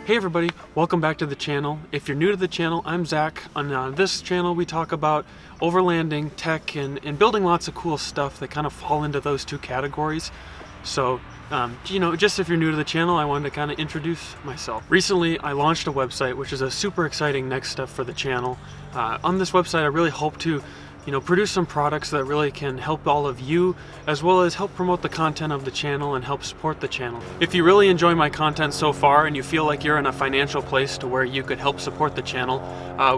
Hey everybody, welcome back to the channel. If you're new to the channel, I'm Zach. On this channel we talk about overlanding, tech, and building lots of cool stuff that kind of fall into those two categories. So, just if you're new to the channel, I wanted to kind of introduce myself. Recently, I launched a website, which is a super exciting next step for the channel. On this website, I really hope to produce some products that really can help all of you, as well as help promote the content of the channel and help support the channel. If you really enjoy my content so far and you feel like you're in a financial place to where you could help support the channel,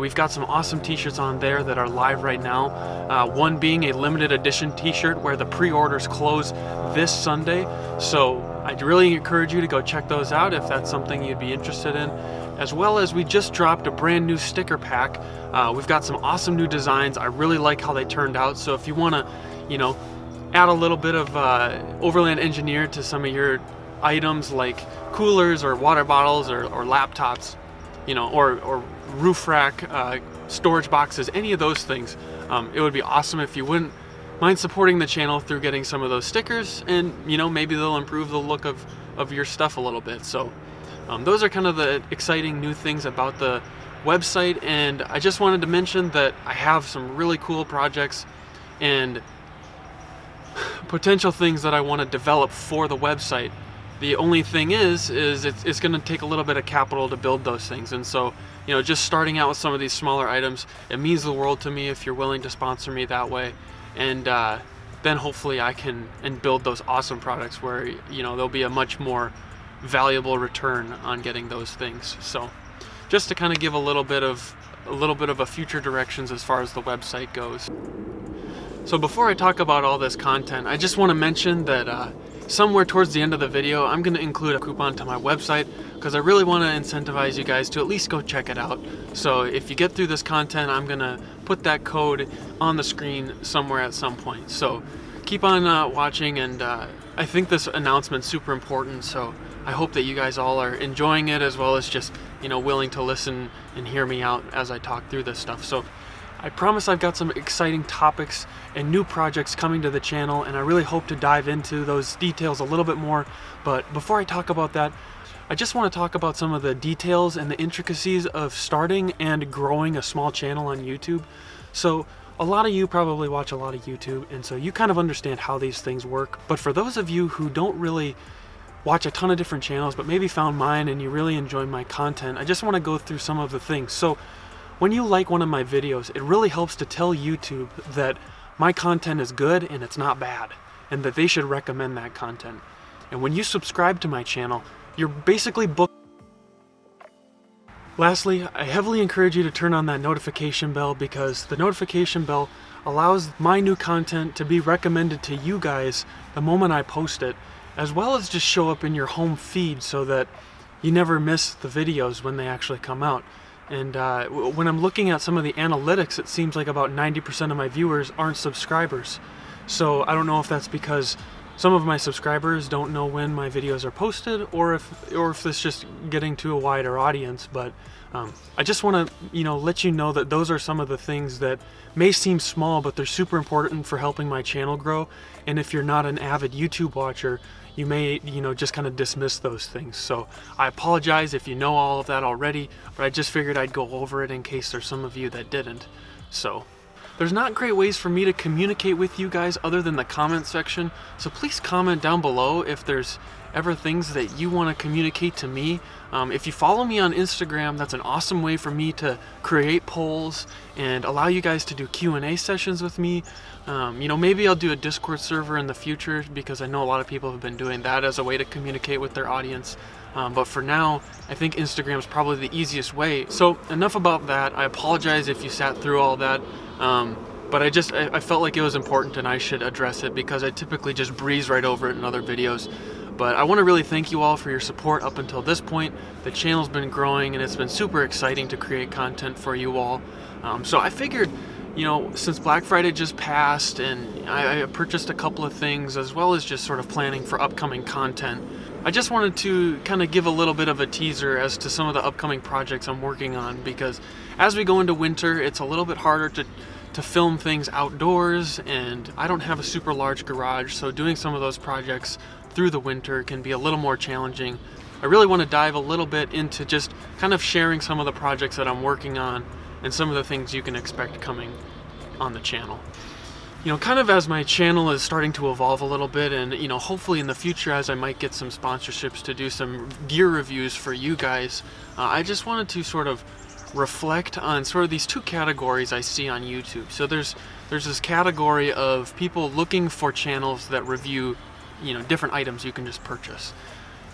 we've got some awesome t-shirts on there that are live right now. One being a limited edition t-shirt where the pre-orders close this Sunday. So I'd really encourage you to go check those out if that's something you'd be interested in. As well as we just dropped a brand new sticker pack. We've got some awesome new designs. I really like how they turned out. So if you want to, add a little bit of Overland Engineer to some of your items like coolers or water bottles or laptops, or roof rack, storage boxes, any of those things, it would be awesome if you wouldn't mind supporting the channel through getting some of those stickers, and maybe they'll improve the look of your stuff a little bit. So those are kind of the exciting new things about the website, and I just wanted to mention that I have some really cool projects and potential things that I want to develop for the website. The only thing is it's going to take a little bit of capital to build those things, and so just starting out with some of these smaller items, it means the world to me if you're willing to sponsor me that way, and then hopefully I can build those awesome products where there'll be a much more valuable return on getting those things. So just to kind of give a little bit of a future directions as far as the website goes. So before I talk about all this content, I just want to mention that somewhere towards the end of the video I'm going to include a coupon to my website, because I really want to incentivize you guys to at least go check it out. So if you get through this content, I'm going to put that code on the screen somewhere at some point. So keep on watching, and I think this announcement's super important, so I hope that you guys all are enjoying it, as well as just willing to listen and hear me out as I talk through this stuff. So I promise I've got some exciting topics and new projects coming to the channel, and I really hope to dive into those details a little bit more. But before I talk about that, I just want to talk about some of the details and the intricacies of starting and growing a small channel on YouTube. So a lot of you probably watch a lot of YouTube, and so you kind of understand how these things work. But for those of you who don't really watch a ton of different channels, but maybe found mine and you really enjoy my content, I just want to go through some of the things. So when you like one of my videos, it really helps to tell YouTube that my content is good and it's not bad, and that they should recommend that content. And when you subscribe to my channel, you're basically booked. Lastly, I heavily encourage you to turn on that notification bell, because the notification bell allows my new content to be recommended to you guys the moment I post it, as well as just show up in your home feed so that you never miss the videos when they actually come out. And when I'm looking at some of the analytics, it seems like about 90% of my viewers aren't subscribers. So I don't know if that's because some of my subscribers don't know when my videos are posted, or if it's just getting to a wider audience. But I just want to let you know that those are some of the things that may seem small, but they're super important for helping my channel grow. And if you're not an avid YouTube watcher, you may just kind of dismiss those things. So I apologize if you know all of that already, but I just figured I'd go over it in case there's some of you that didn't. So there's not great ways for me to communicate with you guys other than the comment section, so please comment down below if there's ever things that you want to communicate to me. If you follow me on Instagram, that's an awesome way for me to create polls and allow you guys to do Q&A sessions with me. Maybe I'll do a Discord server in the future, because I know a lot of people have been doing that as a way to communicate with their audience. But for now, I think Instagram is probably the easiest way. So enough about that. I apologize if you sat through all that. But I felt like it was important and I should address it, because I typically just breeze right over it in other videos. But I want to really thank you all for your support up until this point. The channel's been growing, and it's been super exciting to create content for you all. So I figured, since Black Friday just passed and I purchased a couple of things, as well as just sort of planning for upcoming content, I just wanted to kind of give a little bit of a teaser as to some of the upcoming projects I'm working on, because as we go into winter, it's a little bit harder to film things outdoors, and I don't have a super large garage, so doing some of those projects through the winter can be a little more challenging, I really want to dive a little bit into just kind of sharing some of the projects that I'm working on and some of the things you can expect coming on the channel. Kind of as my channel is starting to evolve a little bit, and hopefully in the future, as I might get some sponsorships to do some gear reviews for you guys, I just wanted to sort of reflect on sort of these two categories I see on YouTube. So there's this category of people looking for channels that review different items you can just purchase.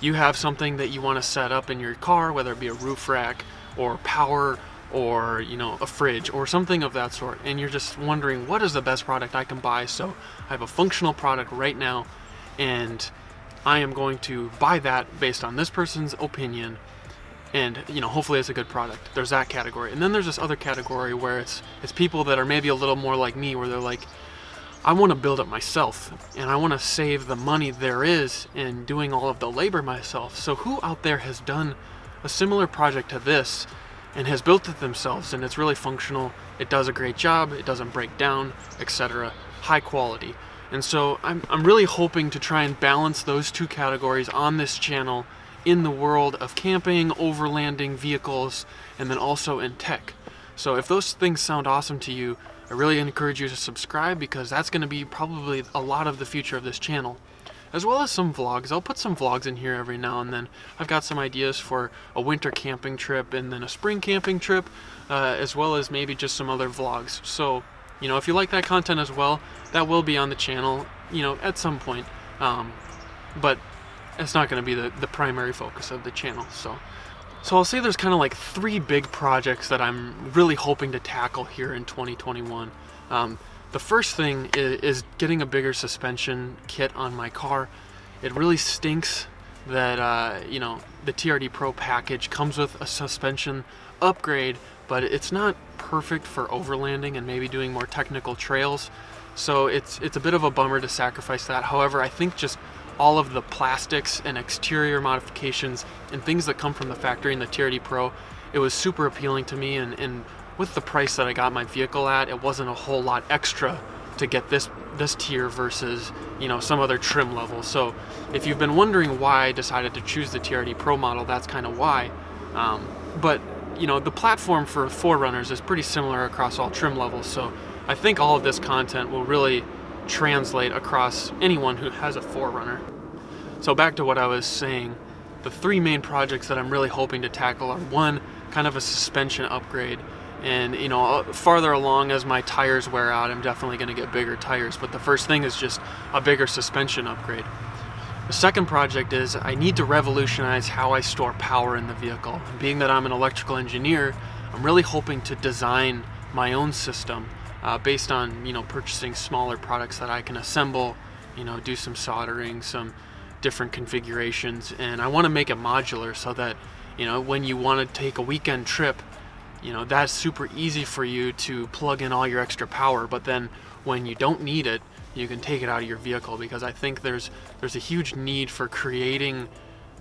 You have something that you want to set up in your car, whether it be a roof rack or power or a fridge or something of that sort, and you're just wondering what is the best product I can buy. So I have a functional product right now, and I am going to buy that based on this person's opinion, and hopefully it's a good product. There's that category. And then there's this other category where it's people that are maybe a little more like me, where they're like, I want to build it myself, and I want to save the money there is in doing all of the labor myself. So who out there has done a similar project to this and has built it themselves, and it's really functional, it does a great job, it doesn't break down, etc., high quality? And so I'm really hoping to try and balance those two categories on this channel in the world of camping, overlanding, vehicles, and then also in tech. So if those things sound awesome to you, I really encourage you to subscribe, because that's going to be probably a lot of the future of this channel, as well as some vlogs. I'll put some vlogs in here every now and then. I've got some ideas for a winter camping trip and then a spring camping trip, as well as maybe just some other vlogs. So, if you like that content as well, that will be on the channel, at some point. But it's not going to be the primary focus of the channel. So I'll say there's kind of like three big projects that I'm really hoping to tackle here in 2021. The first thing is getting a bigger suspension kit on my car. It really stinks that the TRD Pro package comes with a suspension upgrade, but it's not perfect for overlanding and maybe doing more technical trails. So it's a bit of a bummer to sacrifice that. However, I think just all of the plastics and exterior modifications and things that come from the factory in the TRD Pro, it was super appealing to me, and with the price that I got my vehicle at, it wasn't a whole lot extra to get this tier versus some other trim level. So if you've been wondering why I decided to choose the TRD Pro model, that's kind of why. But the platform for 4Runners is pretty similar across all trim levels, so I think all of this content will really translate across anyone who has a 4Runner. So back to what I was saying, the three main projects that I'm really hoping to tackle are, one, kind of a suspension upgrade. And farther along, as my tires wear out, I'm definitely going to get bigger tires, but the first thing is just a bigger suspension upgrade. The second project is I need to revolutionize how I store power in the vehicle. And being that I'm an electrical engineer, I'm really hoping to design my own system based on purchasing smaller products that I can assemble, do some soldering, some different configurations, and I want to make it modular so that when you want to take a weekend trip, that's super easy for you to plug in all your extra power, but then when you don't need it, you can take it out of your vehicle, because I think there's a huge need for creating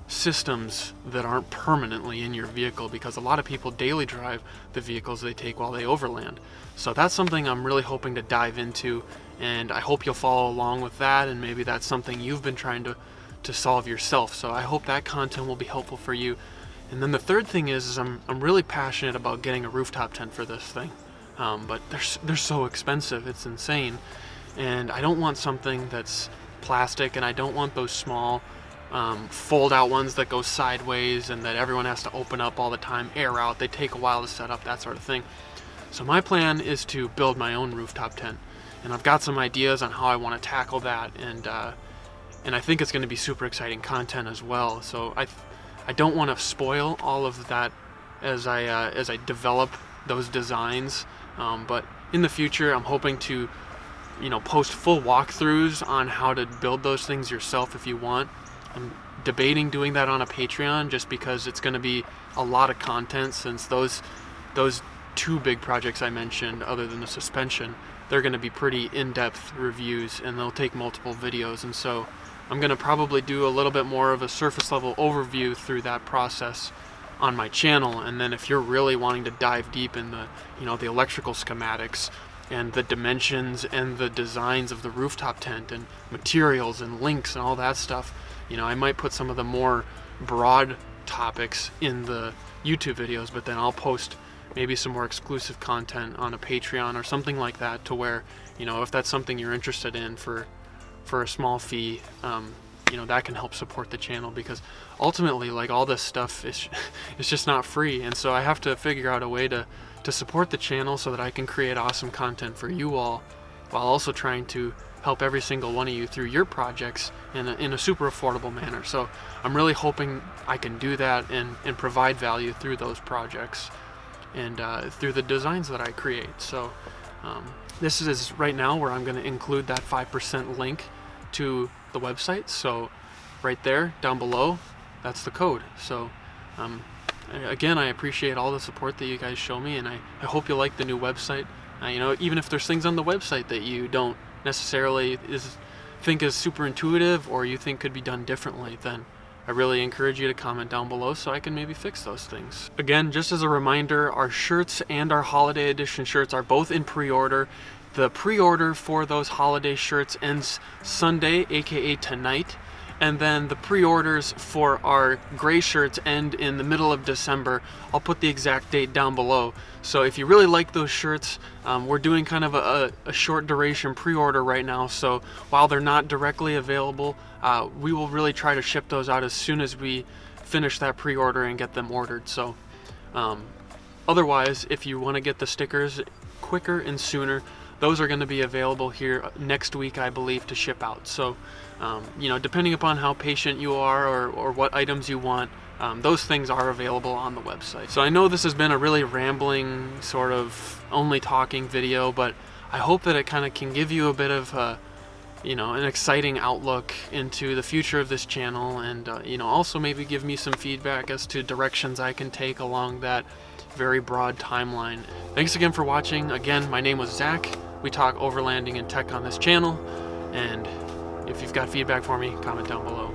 systems that aren't permanently in your vehicle, because a lot of people daily drive the vehicles they take while they overland. So that's something I'm really hoping to dive into, and I hope you'll follow along with that, and maybe that's something you've been trying to solve yourself. So I hope that content will be helpful for you. And then the third thing is I'm really passionate about getting a rooftop tent for this thing, but they're so expensive, it's insane, and I don't want something that's plastic, and I don't want those small fold out ones that go sideways and that everyone has to open up all the time, air out, they take a while to set up, that sort of thing. So my plan is to build my own rooftop tent, and I've got some ideas on how I want to tackle that, and I think it's going to be super exciting content as well. So I don't want to spoil all of that as I develop those designs, but in the future I'm hoping to post full walkthroughs on how to build those things yourself if you want. I'm debating doing that on a Patreon, just because it's going to be a lot of content, since those two big projects I mentioned, other than the suspension, they're going to be pretty in-depth reviews, and they'll take multiple videos, and so I'm going to probably do a little bit more of a surface level overview through that process on my channel. And then if you're really wanting to dive deep in the the electrical schematics, and the dimensions and the designs of the rooftop tent and materials and links and all that stuff. You know, I might put some of the more broad topics in the YouTube videos, but then I'll post maybe some more exclusive content on a Patreon or something like that, to where, you know, if that's something you're interested in for a small fee, you know, that can help support the channel, because ultimately, like, all this stuff is it's just not free, and so I have to figure out a way to support the channel so that I can create awesome content for you all, while also trying to help every single one of you through your projects in a super affordable manner. So I'm really hoping I can do that and provide value through those projects and through the designs that I create. So this is right now where I'm going to include that 5% link to the website. So right there down below, that's the code. So again, I appreciate all the support that you guys show me, and I hope you like the new website. You know, even if there's things on the website that you don't necessarily think is super intuitive, or you think could be done differently, then I really encourage you to comment down below so I can maybe fix those things. Again, just as a reminder, our shirts and our holiday edition shirts are both in pre-order. The pre-order for those holiday shirts ends Sunday, aka tonight, and then the pre-orders for our gray shirts end in the middle of December. I'll put the exact date down below. So if you really like those shirts, we're doing kind of a short duration pre-order right now. So while they're not directly available, we will really try to ship those out as soon as we finish that pre-order and get them ordered. So otherwise, if you want to get the stickers quicker and sooner, those are going to be available here next week, I believe, to ship out. So, you know, depending upon how patient you are or what items you want, those things are available on the website. So I know this has been a really rambling, sort of only talking video, but I hope that it kind of can give you a bit of, you know, an exciting outlook into the future of this channel, and, you know, also maybe give me some feedback as to directions I can take along that very broad timeline. Thanks again for watching. Again, my name was Zach. We talk overlanding and tech on this channel, and if you've got feedback for me, comment down below.